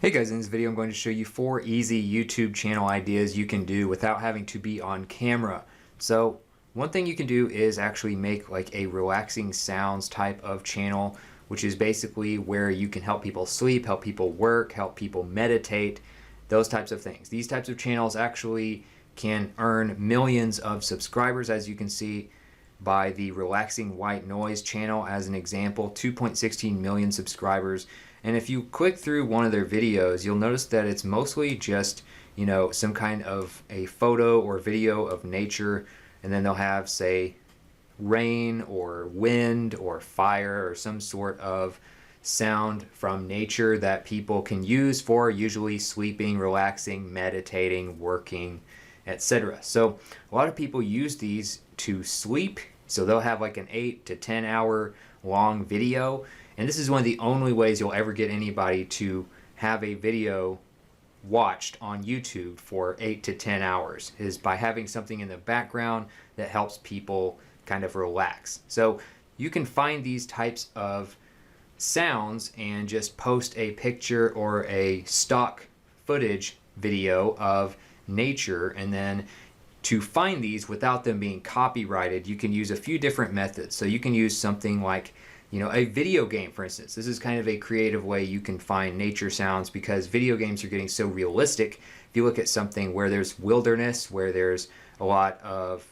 Hey guys, in this video I'm going to show you 4 easy YouTube channel ideas you can do without having to be on camera. So one thing you can do is actually make like a relaxing sounds type of channel, which is basically where you can help people sleep, help people work, help people meditate, those types of things. These types of channels actually can earn millions of subscribers, as you can see by the Relaxing White Noise channel as an example, 2.16 million subscribers. And if you click through one of their videos, you'll notice that it's mostly just, some kind of a photo or video of nature, and then they'll have, say, rain or wind or fire or some sort of sound from nature that people can use for usually sleeping, relaxing, meditating, working, etc. So a lot of people use these to sleep. So they'll have like an 8 to 10 hour long video. And this is one of the only ways you'll ever get anybody to have a video watched on YouTube for 8 to 10 hours, is by having something in the background that helps people kind of relax. So you can find these types of sounds and just post a picture or a stock footage video of nature, and then to find these without them being copyrighted, you can use a few different methods. So you can use something like a video game, for instance. This is kind of a creative way you can find nature sounds, because video games are getting so realistic. If you look at something where there's wilderness, where there's a lot of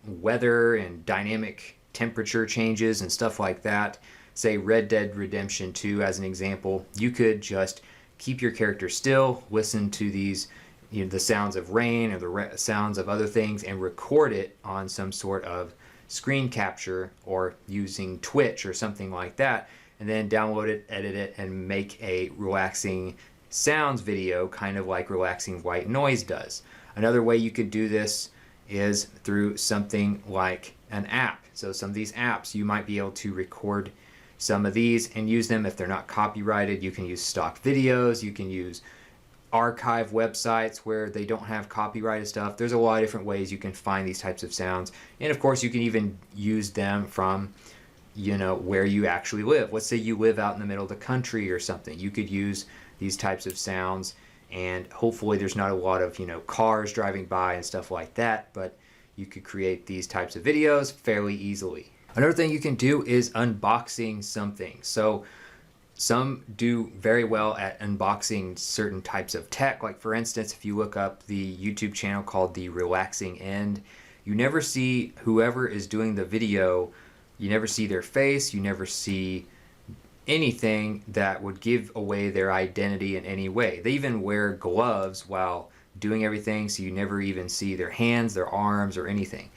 weather and dynamic temperature changes and stuff like that, say Red Dead Redemption 2 as an example, you could just keep your character still, listen to these the sounds of rain or the sounds of other things, and record it on some sort of screen capture or using Twitch or something like that, and then download it, edit it, and make a relaxing sounds video, kind of like Relaxing White Noise does. Another way you could do this is through something like an app. So some of these apps, you might be able to record some of these and use them if they're not copyrighted. You can use stock videos, you can use archive websites where they don't have copyrighted stuff. There's a lot of different ways you can find these types of sounds, and of course you can even use them from where you actually live. Let's say you live out in the middle of the country or something. You could use these types of sounds, and hopefully there's not a lot of cars driving by and stuff like that, but you could create these types of videos fairly easily. Another thing you can do is unboxing something. So some do very well at unboxing certain types of tech. Like for instance, if you look up the YouTube channel called The Relaxing End, you never see whoever is doing the video, you never see their face, you never see anything that would give away their identity in any way. They even wear gloves while doing everything, so you never even see their hands, their arms, or anything.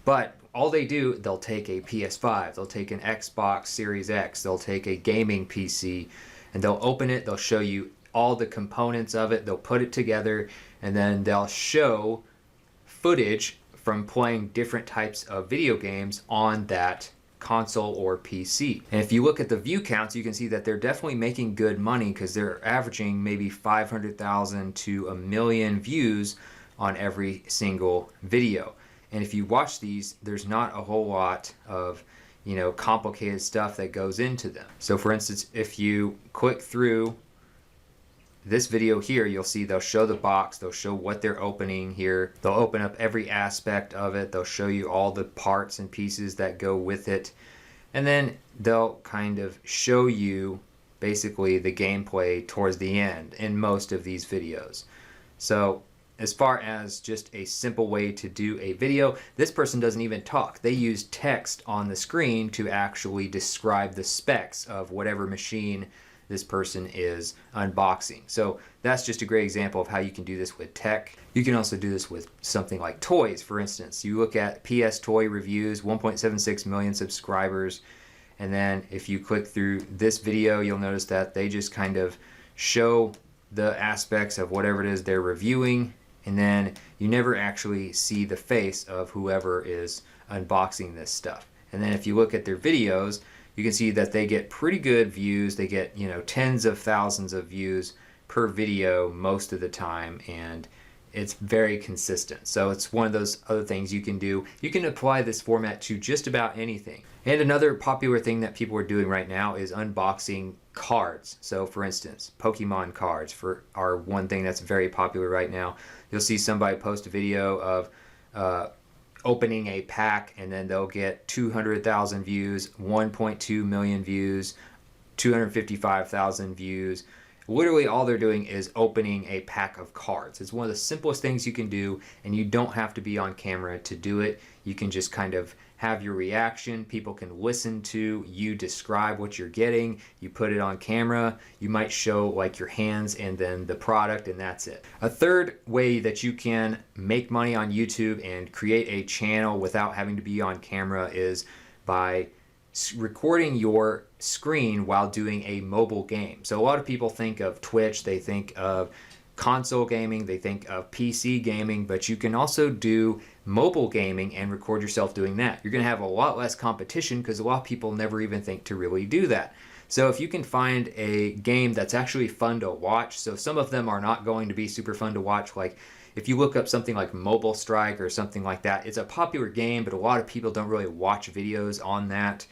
But all they do, they'll take a PS5, they'll take an Xbox Series X, they'll take a gaming PC, and they'll open it, they'll show you all the components of it, they'll put it together, and then they'll show footage from playing different types of video games on that console or PC. And if you look at the view counts, you can see that they're definitely making good money, because they're averaging maybe 500,000 to 1 million views on every single video. And if you watch these, there's not a whole lot of complicated stuff that goes into them. So for instance, if you click through this video here, you'll see they'll show the box, they'll show what they're opening here, they'll open up every aspect of it, they'll show you all the parts and pieces that go with it, and then they'll kind of show you basically the gameplay towards the end in most of these videos. So as far as just a simple way to do a video, this person doesn't even talk. They use text on the screen to actually describe the specs of whatever machine this person is unboxing. So that's just a great example of how you can do this with tech. You can also do this with something like toys. For instance, you look at PS Toy Reviews, 1.76 million subscribers, and then if you click through this video, you'll notice that they just kind of show the aspects of whatever it is they're reviewing, and then you never actually see the face of whoever is unboxing this stuff. And then if you look at their videos, you can see that they get pretty good views. They get tens of thousands of views per video most of the time, and it's very consistent. So it's one of those other things you can do. You can apply this format to just about anything. And another popular thing that people are doing right now is unboxing cards. So for instance, Pokemon cards are one thing that's very popular right now. You'll see somebody post a video of opening a pack, and then they'll get 200,000 views, 1.2 million views, 255,000 views. Literally all they're doing is opening a pack of cards. It's one of the simplest things you can do, and you don't have to be on camera to do it. You can just kind of have your reaction. People can listen to you describe what you're getting. You put it on camera. You might show like your hands and then the product, and that's it. A third way that you can make money on YouTube and create a channel without having to be on camera is by recording your screen while doing a mobile game. So a lot of people think of Twitch, they think of console gaming, they think of PC gaming, but you can also do mobile gaming and record yourself doing that. You're going to have a lot less competition because a lot of people never even think to really do that. So if you can find a game that's actually fun to watch, so some of them are not going to be super fun to watch, like if you look up something like Mobile Strike or something like that, it's a popular game, but a lot of people don't really watch videos on that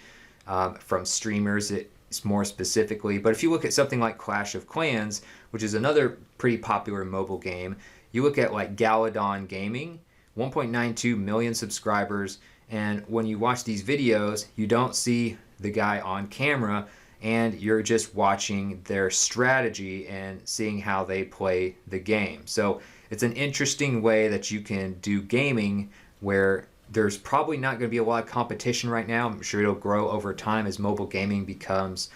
from streamers. It's more specifically. But if you look at something like Clash of Clans, which is another pretty popular mobile game, you look at like Galadon Gaming, 1.92 million subscribers, and when you watch these videos, you don't see the guy on camera, and you're just watching their strategy and seeing how they play the game. So it's an interesting way that you can do gaming where there's probably not going to be a lot of competition right now. I'm sure it'll grow over time as mobile gaming becomes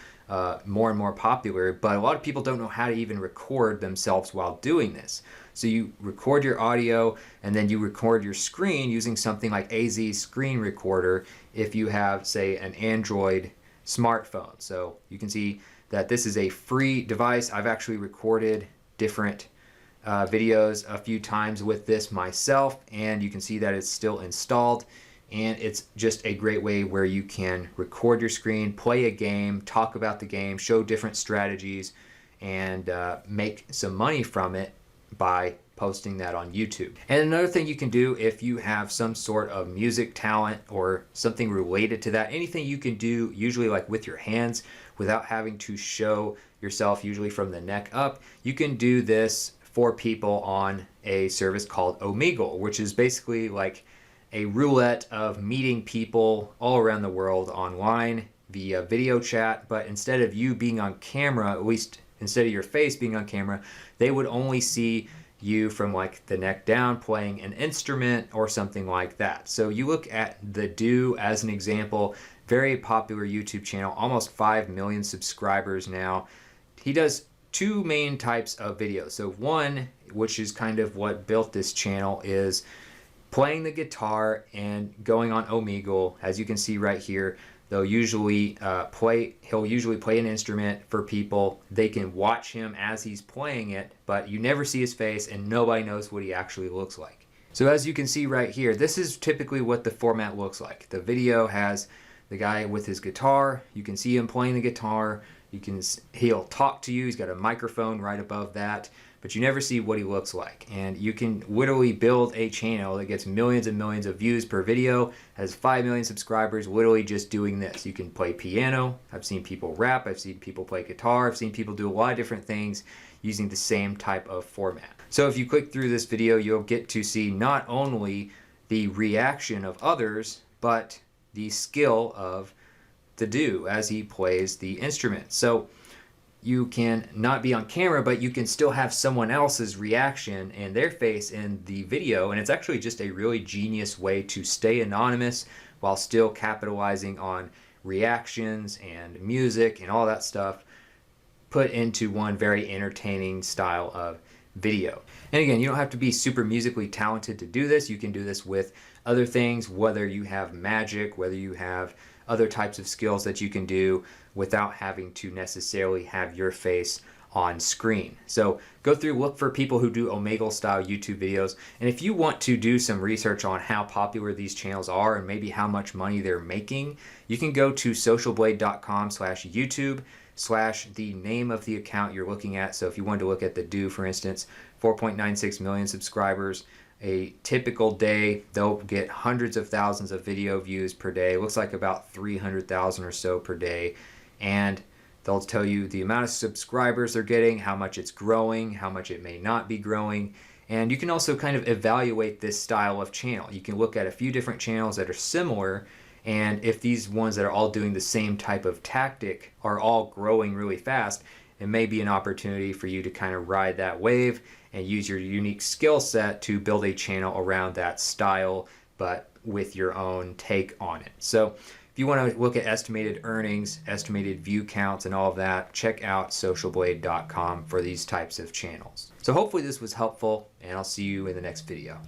more and more popular, but a lot of people don't know how to even record themselves while doing this. So you record your audio and then you record your screen using something like AZ Screen Recorder if you have, say, an Android smartphone. So you can see that this is a free device. I've actually recorded different videos a few times with this myself, and you can see that it's still installed, and it's just a great way where you can record your screen, play a game, talk about the game, show different strategies, and make some money from it by posting that on YouTube. And another thing you can do if you have some sort of music talent or something related to that, anything you can do usually like with your hands without having to show yourself usually from the neck up, you can do this for people on a service called Omegle, which is basically like a roulette of meeting people all around the world online via video chat. But instead of you being on camera, at least instead of your face being on camera, they would only see you from like the neck down playing an instrument or something like that. So you look at The Do as an example, very popular YouTube channel, almost 5 million subscribers now. He does two main types of videos. So one, which is kind of what built this channel, is playing the guitar and going on Omegle. As you can see right here, he'll usually play an instrument for people. They can watch him as he's playing it, but you never see his face and nobody knows what he actually looks like. So as you can see right here, this is typically what the format looks like. The video has the guy with his guitar. You can see him playing the guitar. He'll talk to you. He's got a microphone right above that, but you never see what he looks like. And you can literally build a channel that gets millions and millions of views per video, has 5 million subscribers, literally just doing this. You can play piano. I've seen people rap. I've seen people play guitar. I've seen people do a lot of different things using the same type of format. So if you click through this video, you'll get to see not only the reaction of others, but the skill of The Do as he plays the instrument. So you can not be on camera, but you can still have someone else's reaction and their face in the video, and it's actually just a really genius way to stay anonymous while still capitalizing on reactions and music and all that stuff put into one very entertaining style of video. And again, you don't have to be super musically talented to do this. You can do this with other things, whether you have magic, whether you have other types of skills that you can do without having to necessarily have your face on screen. So go through, look for people who do Omegle style YouTube videos. And if you want to do some research on how popular these channels are and maybe how much money they're making, you can go to socialblade.com/YouTube. / the name of the account you're looking at. So if you wanted to look at the do, for instance, 4.96 million subscribers, a typical day, they'll get hundreds of thousands of video views per day. It looks like about 300,000 or so per day. And they'll tell you the amount of subscribers they're getting, how much it's growing, how much it may not be growing. And you can also kind of evaluate this style of channel. You can look at a few different channels that are similar, and if these ones that are all doing the same type of tactic are all growing really fast, it may be an opportunity for you to kind of ride that wave and use your unique skill set to build a channel around that style, but with your own take on it. So if you want to look at estimated earnings, estimated view counts, and all of that, check out socialblade.com for these types of channels. So hopefully this was helpful, and I'll see you in the next video.